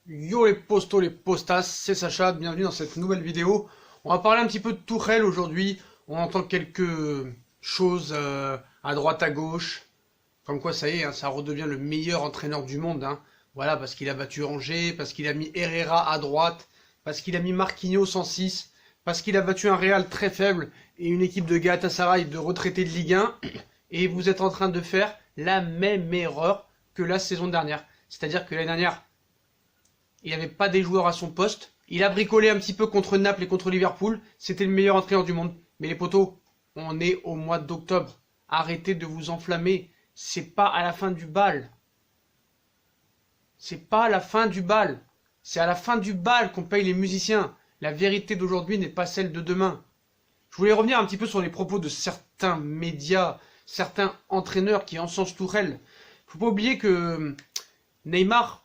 Yo les postos, les postas, c'est Sacha, bienvenue dans cette nouvelle vidéo. On va parler un petit peu de Tuchel aujourd'hui. On entend quelques choses à droite à gauche. Comme quoi ça y est, hein, ça redevient le meilleur entraîneur du monde. Hein. Voilà, parce qu'il a battu Angers, parce qu'il a mis Herrera à droite, parce qu'il a mis Marquinhos en 6, parce qu'il a battu un Real très faible et une équipe de Galatasaray de retraités de Ligue 1. Et vous êtes en train de faire la même erreur que la saison dernière. C'est-à-dire que l'année dernière, il n'avait pas des joueurs à son poste. Il a bricolé un petit peu contre Naples et contre Liverpool. C'était le meilleur entraîneur du monde. Mais les potos, on est au mois d'octobre. Arrêtez de vous enflammer. C'est pas à la fin du bal. C'est pas à la fin du bal. C'est à la fin du bal qu'on paye les musiciens. La vérité d'aujourd'hui n'est pas celle de demain. Je voulais revenir un petit peu sur les propos de certains médias, certains entraîneurs qui encensent Tourelle. Faut pas oublier que Neymar,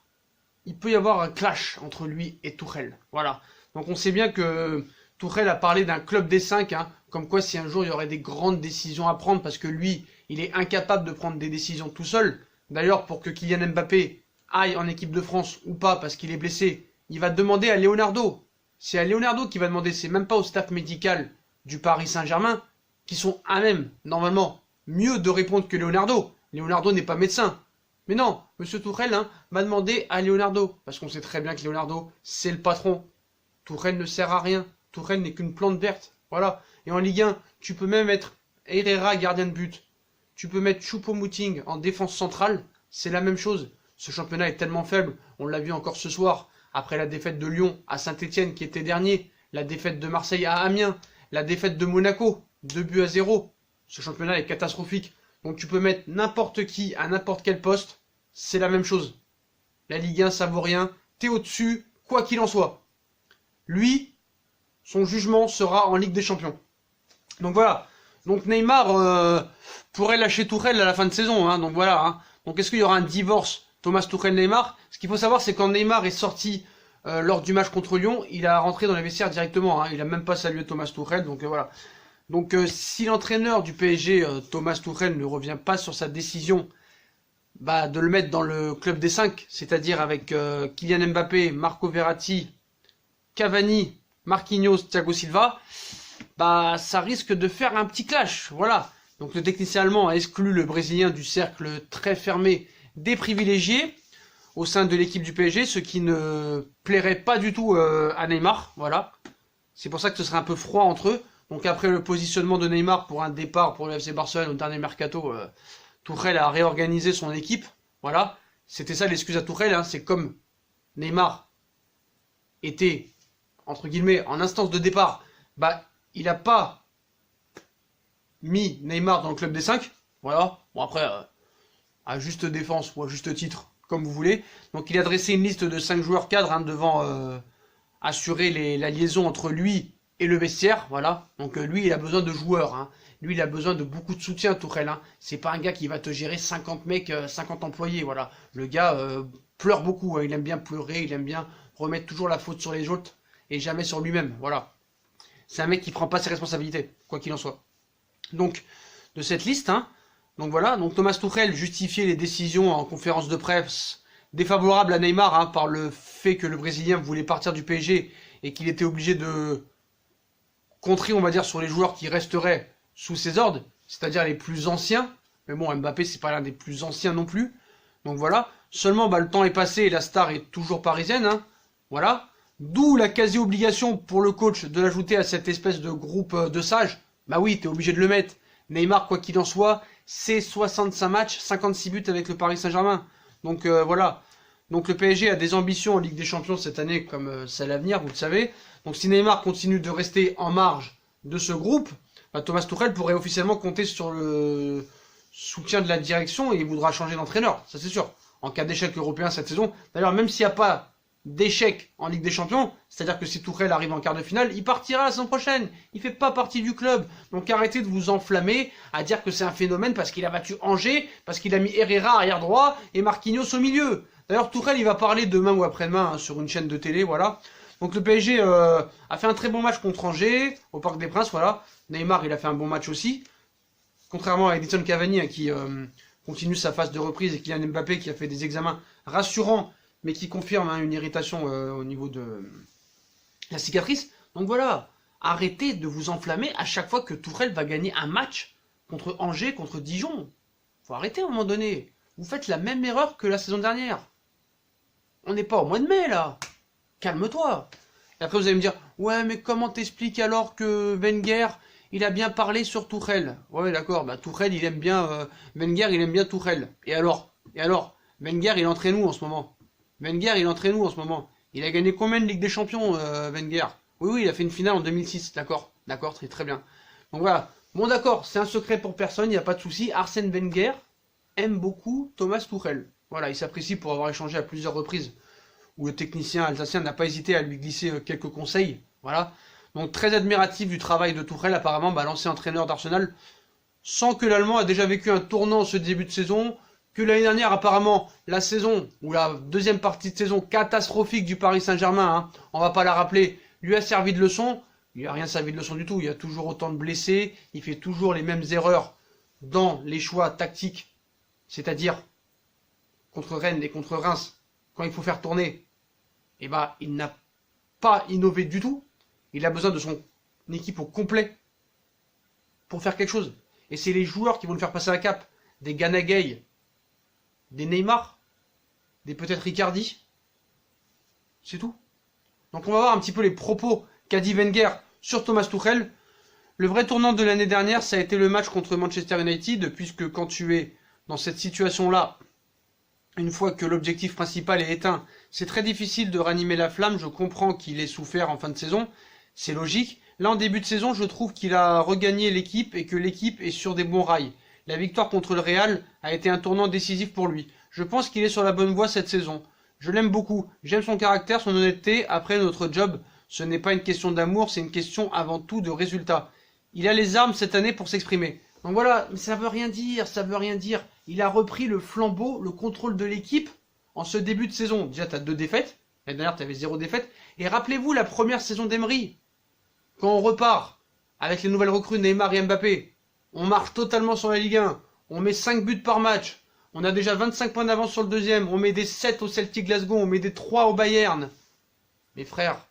il peut y avoir un clash entre lui et Tourelle. Voilà. Donc on sait bien que Tourelle a parlé d'un club des 5, hein, comme quoi si un jour il y aurait des grandes décisions à prendre, parce que lui, il est incapable de prendre des décisions tout seul. D'ailleurs, pour que Kylian Mbappé aille en équipe de France ou pas, parce qu'il est blessé, il va demander à Leonardo. C'est à Leonardo qu'il va demander, c'est même pas au staff médical du Paris Saint-Germain, qui sont à même, normalement, mieux de répondre que Leonardo. Leonardo n'est pas médecin. Mais non, Monsieur Tourelle m'a demandé à Leonardo, parce qu'on sait très bien que Leonardo, c'est le patron. Tourelle ne sert à rien. Tourelle n'est qu'une plante verte. Voilà. Et en Ligue 1, tu peux même mettre Herrera gardien de but. Tu peux mettre Choupo-Moting en défense centrale. C'est la même chose. Ce championnat est tellement faible. On l'a vu encore ce soir. Après la défaite de Lyon à Saint-Etienne qui était dernier. La défaite de Marseille à Amiens. La défaite de Monaco. 2-0. Ce championnat est catastrophique. Donc tu peux mettre n'importe qui à n'importe quel poste. C'est la même chose. La Ligue 1, ça vaut rien. T'es au-dessus, quoi qu'il en soit. Lui, son jugement sera en Ligue des Champions. Donc voilà. Donc Neymar pourrait lâcher Tourelle à la fin de saison. Hein. Donc voilà. Hein. Donc est-ce qu'il y aura un divorce Thomas Tuchel-Neymar? Ce qu'il faut savoir, c'est quand Neymar est sorti lors du match contre Lyon, il a rentré dans les vestiaires directement. Hein. Il a même pas salué Thomas Tuchel. Donc voilà. Donc si l'entraîneur du PSG, Thomas Tuchel, ne revient pas sur sa décision de le mettre dans le club des 5, c'est-à-dire avec Kylian Mbappé, Marco Verratti, Cavani, Marquinhos, Thiago Silva, ça risque de faire un petit clash, voilà. Donc le technicien allemand a exclu le Brésilien du cercle très fermé des privilégiés au sein de l'équipe du PSG, ce qui ne plairait pas du tout à Neymar, voilà. C'est pour ça que ce serait un peu froid entre eux. Donc après le positionnement de Neymar pour un départ pour le FC Barcelone au dernier mercato, Tourelle a réorganisé son équipe. Voilà. C'était ça l'excuse à Tourelle. Hein. C'est comme Neymar était, entre guillemets, en instance de départ, il n'a pas mis Neymar dans le club des 5. Voilà. Bon après, à juste défense ou à juste titre, comme vous voulez. Donc il a dressé une liste de 5 joueurs cadres devant assurer la liaison entre lui et le vestiaire, voilà. Donc lui, il a besoin de joueurs. Hein. Lui, il a besoin de beaucoup de soutien, Tourelle. Hein. C'est pas un gars qui va te gérer 50 mecs, 50 employés, voilà. Le gars pleure beaucoup. Hein. Il aime bien pleurer, il aime bien remettre toujours la faute sur les autres et jamais sur lui-même, voilà. C'est un mec qui prend pas ses responsabilités, quoi qu'il en soit. Donc, de cette liste, hein, donc voilà. Donc Thomas Tuchel justifiait les décisions en conférence de presse défavorables à Neymar hein, par le fait que le Brésilien voulait partir du PSG et qu'il était obligé de contrer, on va dire, sur les joueurs qui resteraient sous ses ordres, c'est-à-dire les plus anciens. Mais bon, Mbappé, c'est pas l'un des plus anciens non plus. Donc voilà. Seulement, le temps est passé et la star est toujours parisienne. Hein. Voilà. D'où la quasi-obligation pour le coach de l'ajouter à cette espèce de groupe de sages. Bah oui, t'es obligé de le mettre. Neymar, quoi qu'il en soit, c'est 65 matchs, 56 buts avec le Paris Saint-Germain. Donc voilà. Donc le PSG a des ambitions en Ligue des Champions cette année, comme c'est l'avenir, vous le savez. Donc si Neymar continue de rester en marge de ce groupe, Thomas Tuchel pourrait officiellement compter sur le soutien de la direction et il voudra changer d'entraîneur, ça c'est sûr. En cas d'échec européen cette saison. D'ailleurs, même s'il n'y a pas d'échec en Ligue des Champions, c'est-à-dire que si Tuchel arrive en quart de finale, il partira la saison prochaine. Il fait pas partie du club. Donc arrêtez de vous enflammer à dire que c'est un phénomène parce qu'il a battu Angers, parce qu'il a mis Herrera arrière droit et Marquinhos au milieu. D'ailleurs, Tuchel, il va parler demain ou après-demain hein, sur une chaîne de télé, voilà. Donc le PSG a fait un très bon match contre Angers, au Parc des Princes, voilà. Neymar, il a fait un bon match aussi. Contrairement à Edinson Cavani, hein, qui continue sa phase de reprise, et Kylian Mbappé, qui a fait des examens rassurants, mais qui confirme une irritation au niveau de la cicatrice. Donc voilà, arrêtez de vous enflammer à chaque fois que Tourelle va gagner un match contre Angers, contre Dijon. Faut arrêter à un moment donné. Vous faites la même erreur que la saison dernière. On n'est pas au mois de mai là. Calme-toi. Et après vous allez me dire, ouais mais comment t'expliques alors que Wenger, il a bien parlé sur Tourelle? Ouais d'accord, bah Tourelle il aime bien, Wenger il aime bien Tourelle. Et alors? Wenger il entraîne où en ce moment? Wenger il entraîne où en ce moment? Il a gagné combien de Ligue des Champions, Wenger? Oui, il a fait une finale en 2006, d'accord, très très bien. Donc voilà, bon d'accord, c'est un secret pour personne, il n'y a pas de souci. Arsène Wenger aime beaucoup Thomas Tuchel. Voilà, il s'apprécie pour avoir échangé à plusieurs reprises, où le technicien alsacien n'a pas hésité à lui glisser quelques conseils. Voilà, donc très admiratif du travail de Tuchel, apparemment, l'ancien entraîneur d'Arsenal, sans que l'Allemand a déjà vécu un tournant ce début de saison, que l'année dernière, apparemment, la saison, ou la deuxième partie de saison catastrophique du Paris Saint-Germain, on va pas la rappeler, lui a servi de leçon. Il lui a rien servi de leçon du tout. Il y a toujours autant de blessés. Il fait toujours les mêmes erreurs dans les choix tactiques. C'est-à-dire, contre Rennes et contre Reims, quand il faut faire tourner, il n'a pas innové du tout. Il a besoin de son équipe au complet pour faire quelque chose. Et c'est les joueurs qui vont le faire passer un cap. Des Gana Gueye, des Neymar, des peut-être Ricardi. C'est tout. Donc on va voir un petit peu les propos qu'a dit Wenger sur Thomas Tuchel. Le vrai tournant de l'année dernière, ça a été le match contre Manchester United, puisque quand tu es dans cette situation-là, une fois que l'objectif principal est éteint, c'est très difficile de ranimer la flamme. Je comprends qu'il ait souffert en fin de saison, c'est logique. Là, en début de saison, je trouve qu'il a regagné l'équipe et que l'équipe est sur des bons rails. La victoire contre le Real a été un tournant décisif pour lui. Je pense qu'il est sur la bonne voie cette saison. Je l'aime beaucoup, j'aime son caractère, son honnêteté. Après, notre job, ce n'est pas une question d'amour, c'est une question avant tout de résultat. Il a les armes cette année pour s'exprimer. Donc voilà, mais ça veut rien dire, ça veut rien dire. Il a repris le flambeau, le contrôle de l'équipe en ce début de saison. Déjà, tu as 2 défaites. L'année dernière, tu avais 0 défaite. Et rappelez-vous la première saison d'Emery. Quand on repart avec les nouvelles recrues Neymar et Mbappé, on marche totalement sur la Ligue 1. On met 5 buts par match. On a déjà 25 points d'avance sur le deuxième. On met des 7 au Celtic Glasgow. On met des 3 au Bayern. Mes frères,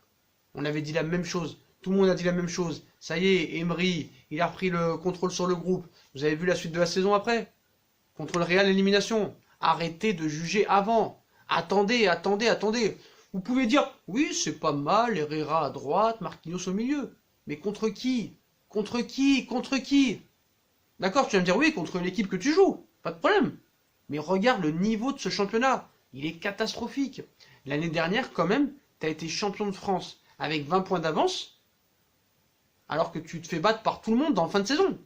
on avait dit la même chose. Tout le monde a dit la même chose. Ça y est, Emery, il a repris le contrôle sur le groupe. Vous avez vu la suite de la saison après? Contre le Real, élimination. Arrêtez de juger avant. Attendez. Vous pouvez dire, oui, c'est pas mal, Herrera à droite, Marquinhos au milieu. Mais contre qui? Contre qui? D'accord, tu vas me dire, oui, contre l'équipe que tu joues. Pas de problème. Mais regarde le niveau de ce championnat. Il est catastrophique. L'année dernière, quand même, tu as été champion de France avec 20 points d'avance, alors que tu te fais battre par tout le monde dans la fin de saison.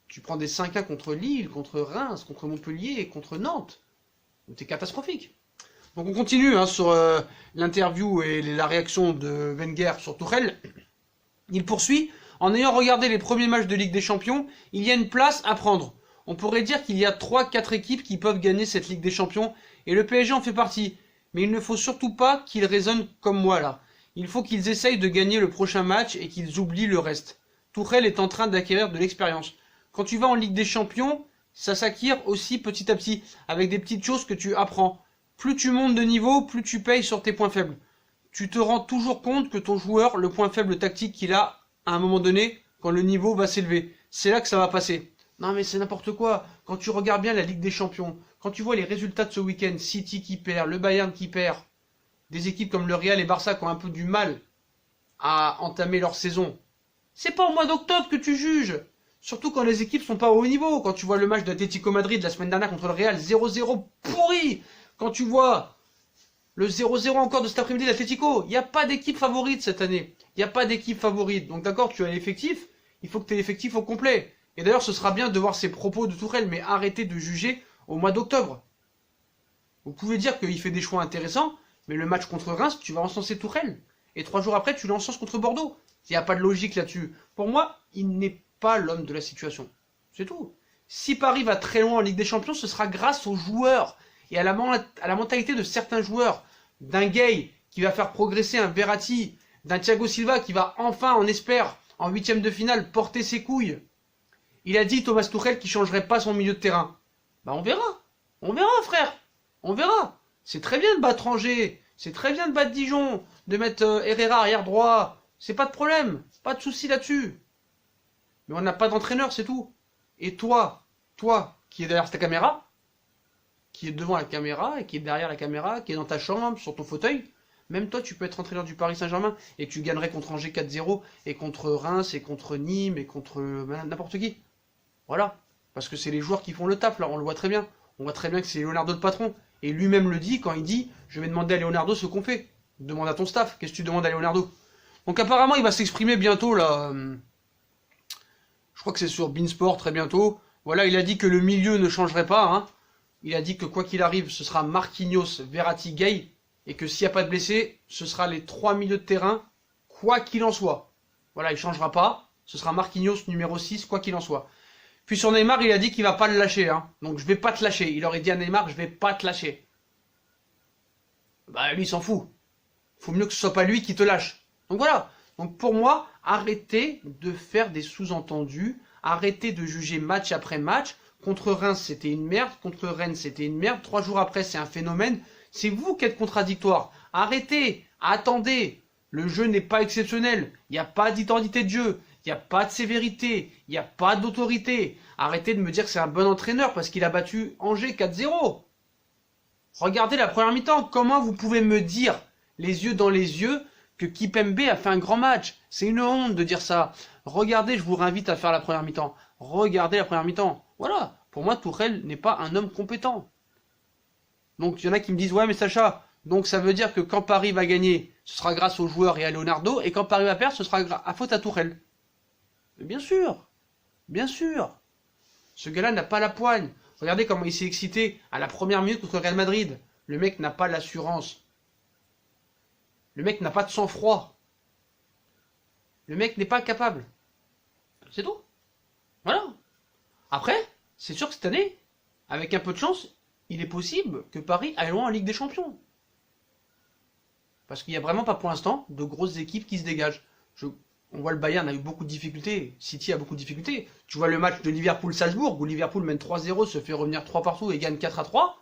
Tu prends des 5-1 contre Lille, contre Reims, contre Montpellier et contre Nantes. C'est catastrophique. Donc on continue sur l'interview et la réaction de Wenger sur Tuchel. Il poursuit. En ayant regardé les premiers matchs de Ligue des Champions, il y a une place à prendre. On pourrait dire qu'il y a 3-4 équipes qui peuvent gagner cette Ligue des Champions, et le PSG en fait partie. Mais il ne faut surtout pas qu'ils raisonnent comme moi là. Il faut qu'ils essayent de gagner le prochain match et qu'ils oublient le reste. Tuchel est en train d'acquérir de l'expérience. Quand tu vas en Ligue des Champions, ça s'acquiert aussi petit à petit, avec des petites choses que tu apprends. Plus tu montes de niveau, plus tu payes sur tes points faibles. Tu te rends toujours compte que ton joueur, le point faible tactique qu'il a, à un moment donné, quand le niveau va s'élever, c'est là que ça va passer. Non mais c'est n'importe quoi. Quand tu regardes bien la Ligue des Champions, quand tu vois les résultats de ce week-end, City qui perd, le Bayern qui perd, des équipes comme le Real et Barça qui ont un peu du mal à entamer leur saison, c'est pas au mois d'octobre que tu juges. Surtout quand les équipes sont pas au haut niveau. Quand tu vois le match d'Atlético Madrid la semaine dernière contre le Real, 0-0 pourri. Quand tu vois le 0-0 encore de cet après-midi d'Atlético, il n'y a pas d'équipe favorite cette année. Il n'y a pas d'équipe favorite. Donc d'accord, tu as l'effectif, il faut que tu aies l'effectif au complet. Et d'ailleurs, ce sera bien de voir ces propos de Tuchel, mais arrêtez de juger au mois d'octobre. Vous pouvez dire qu'il fait des choix intéressants, mais le match contre Reims, tu vas encenser Tuchel. Et 3 jours après, tu l'encenses contre Bordeaux. Il n'y a pas de logique là-dessus. Pour moi, il n'est pas l'homme de la situation. C'est tout. Si Paris va très loin en Ligue des Champions, ce sera grâce aux joueurs et à la mentalité de certains joueurs. D'un Gueye qui va faire progresser un Verratti, d'un Thiago Silva qui va enfin, on espère, en 8e de finale, porter ses couilles. Il a dit, Thomas Tuchel, qu'il ne changerait pas son milieu de terrain. On verra. On verra, frère. On verra. C'est très bien de battre Angers, c'est très bien de battre Dijon, de mettre Herrera arrière droit. C'est pas de problème, pas de souci là-dessus. Mais on n'a pas d'entraîneur, c'est tout. Et toi qui es derrière ta caméra, qui est devant la caméra et qui est derrière la caméra, qui est dans ta chambre, sur ton fauteuil, même toi tu peux être entraîneur du Paris Saint-Germain et tu gagnerais contre Angers 4-0 et contre Reims et contre Nîmes et contre n'importe qui. Voilà. Parce que c'est les joueurs qui font le taf là, on le voit très bien. On voit très bien que c'est Leonardo le patron. Et lui-même le dit quand il dit je vais demander à Leonardo ce qu'on fait. Demande à ton staff, qu'est-ce que tu demandes à Leonardo? Donc apparemment il va s'exprimer bientôt là. Je crois que c'est sur Beansport très bientôt. Voilà, il a dit que le milieu ne changerait pas. Hein. Il a dit que quoi qu'il arrive, ce sera Marquinhos, Verratti, Gay. Et que s'il n'y a pas de blessés, ce sera les 3 milieux de terrain, quoi qu'il en soit. Voilà, il ne changera pas. Ce sera Marquinhos numéro 6, quoi qu'il en soit. Puis sur Neymar, il a dit qu'il va pas le lâcher. Hein. Donc je vais pas te lâcher. Il aurait dit à Neymar, je vais pas te lâcher. Bah lui, il s'en fout. Faut mieux que ce soit pas lui qui te lâche. Donc voilà. Donc pour moi, arrêtez de faire des sous-entendus. Arrêtez de juger match après match. Contre Reims, c'était une merde. Contre Rennes, c'était une merde. 3 jours après, c'est un phénomène. C'est vous qui êtes contradictoire. Arrêtez. Attendez. Le jeu n'est pas exceptionnel. Il n'y a pas d'identité de jeu. Il n'y a pas de sévérité. Il n'y a pas d'autorité. Arrêtez de me dire que c'est un bon entraîneur parce qu'il a battu Angers 4-0. Regardez la première mi-temps. Comment vous pouvez me dire, les yeux dans les yeux, que Kipembe a fait un grand match? C'est une honte de dire ça. Regardez, je vous réinvite à faire la première mi-temps. Regardez la première mi-temps. Voilà. Pour moi, Tourelle n'est pas un homme compétent. Donc il y en a qui me disent, ouais mais Sacha, donc ça veut dire que quand Paris va gagner, ce sera grâce aux joueurs et à Leonardo, et quand Paris va perdre, ce sera à faute à Tourelle. Mais bien sûr. Bien sûr. Ce gars-là n'a pas la poigne. Regardez comment il s'est excité à la première minute contre le Real Madrid. Le mec n'a pas l'assurance. Le mec n'a pas de sang-froid. Le mec n'est pas capable. C'est tout. Voilà. Après, c'est sûr que cette année, avec un peu de chance, il est possible que Paris aille loin en Ligue des Champions. Parce qu'il n'y a vraiment pas pour l'instant de grosses équipes qui se dégagent. On voit le Bayern a eu beaucoup de difficultés, City a beaucoup de difficultés. Tu vois le match de Liverpool-Salzbourg, où Liverpool mène 3-0, se fait revenir 3 partout et gagne 4-3.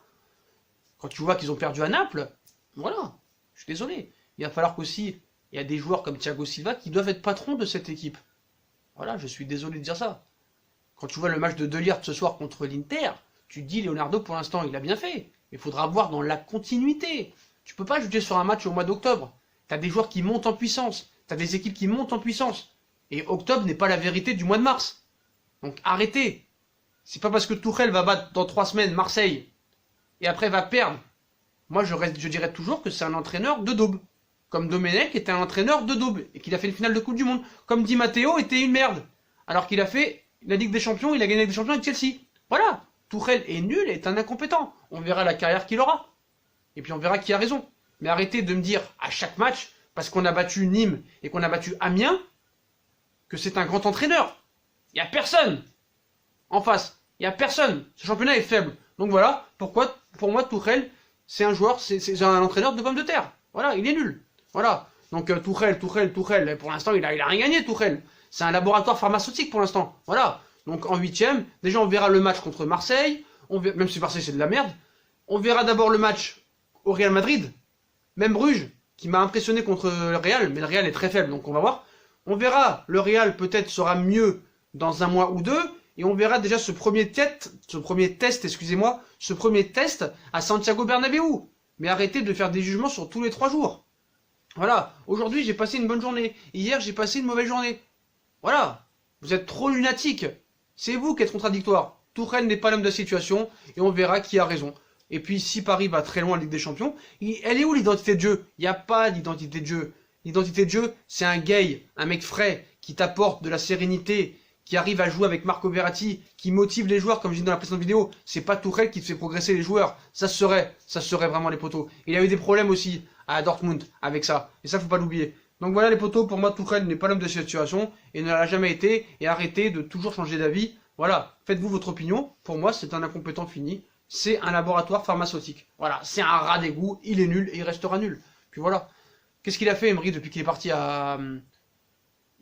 Quand tu vois qu'ils ont perdu à Naples, voilà, je suis désolé. Il va falloir qu'aussi, il y a des joueurs comme Thiago Silva qui doivent être patrons de cette équipe. Voilà, je suis désolé de dire ça. Quand tu vois le match de De Ligt ce soir contre l'Inter, tu te dis Leonardo pour l'instant il a bien fait. Mais il faudra voir dans la continuité. Tu peux pas juger sur un match au mois d'octobre. Tu as des joueurs qui montent en puissance. Tu as des équipes qui montent en puissance. Et octobre n'est pas la vérité du mois de mars. Donc arrêtez. C'est pas parce que Tourelle va battre dans 3 semaines Marseille et après va perdre. Moi je dirais toujours que c'est un entraîneur de daube. Comme Domenech était un entraîneur de daube et qu'il a fait une finale de Coupe du Monde. Comme Di Matteo était une merde. Alors qu'il a fait la Ligue des Champions, il a gagné la Ligue des Champions avec Chelsea. Voilà. Tourelle est nul et est un incompétent. On verra la carrière qu'il aura. Et puis on verra qui a raison. Mais arrêtez de me dire à chaque match, parce qu'on a battu Nîmes et qu'on a battu Amiens, que c'est un grand entraîneur. Il n'y a personne en face. Il n'y a personne. Ce championnat est faible. Donc voilà, pourquoi, pour moi, Tourelle, c'est un joueur, c'est un entraîneur de pommes de terre. Voilà, il est nul. Voilà. Donc Tourelle. Pour l'instant, il a rien gagné, Tourelle. C'est un laboratoire pharmaceutique pour l'instant. Voilà. Donc en 8e, déjà on verra le match contre Marseille. Même si Marseille c'est de la merde. On verra d'abord le match au Real Madrid. Même Bruges, qui m'a impressionné contre le Real, mais le Real est très faible, donc on va voir. On verra, le Real peut-être sera mieux dans un mois ou deux, et on verra déjà ce premier test à Santiago Bernabéu. Mais arrêtez de faire des jugements sur tous les 3 jours. Voilà, aujourd'hui j'ai passé une bonne journée, hier j'ai passé une mauvaise journée. Voilà, vous êtes trop lunatique. C'est vous qui êtes contradictoire. Tourelle n'est pas l'homme de la situation, et on verra qui a raison. Et puis si Paris va très loin en Ligue des Champions, elle est où l'identité de jeu? Il n'y a pas d'identité de jeu. L'identité de jeu, c'est un gay, un mec frais, qui t'apporte de la sérénité, qui arrive à jouer avec Marco Verratti, qui motive les joueurs, comme je dis dans la précédente vidéo. C'est pas Tourelle qui te fait progresser les joueurs. Ça serait vraiment les poteaux. Il a eu des problèmes aussi à Dortmund avec ça. Et ça, faut pas l'oublier. Donc voilà les poteaux, pour moi Tourelle n'est pas l'homme de cette situation, et ne l'a jamais été, et arrêtez de toujours changer d'avis. Voilà, faites-vous votre opinion. Pour moi, c'est un incompétent fini. C'est un laboratoire pharmaceutique. Voilà, c'est un rat d'égout, il est nul et il restera nul. Puis voilà. Qu'est-ce qu'il a fait, Emery, depuis qu'il est parti à...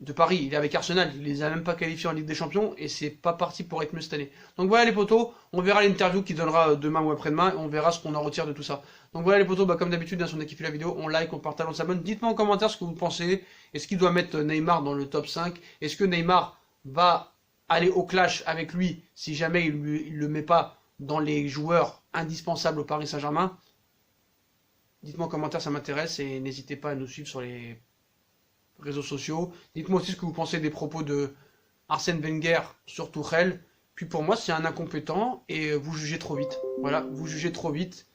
de Paris. Il est avec Arsenal, il les a même pas qualifiés en Ligue des Champions et c'est pas parti pour être mieux cette année. Donc voilà les potos, on verra l'interview qui donnera demain ou après-demain et on verra ce qu'on en retire de tout ça. Donc voilà les potos, bah, comme d'habitude, si on a kiffé la vidéo, on like, on partage, on s'abonne. Dites-moi en commentaire ce que vous pensez. Est-ce qu'il doit mettre Neymar dans le top 5? Est-ce que Neymar va aller au clash avec lui si jamais il le met pas dans les joueurs indispensables au Paris Saint-Germain? Dites-moi en commentaire, ça m'intéresse et n'hésitez pas à nous suivre sur les réseaux sociaux. Dites-moi aussi ce que vous pensez des propos de Arsène Wenger sur Tuchel. Puis pour moi, c'est un incompétent et vous jugez trop vite. Voilà, vous jugez trop vite.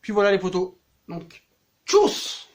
Puis voilà les potos. Donc, tchuss!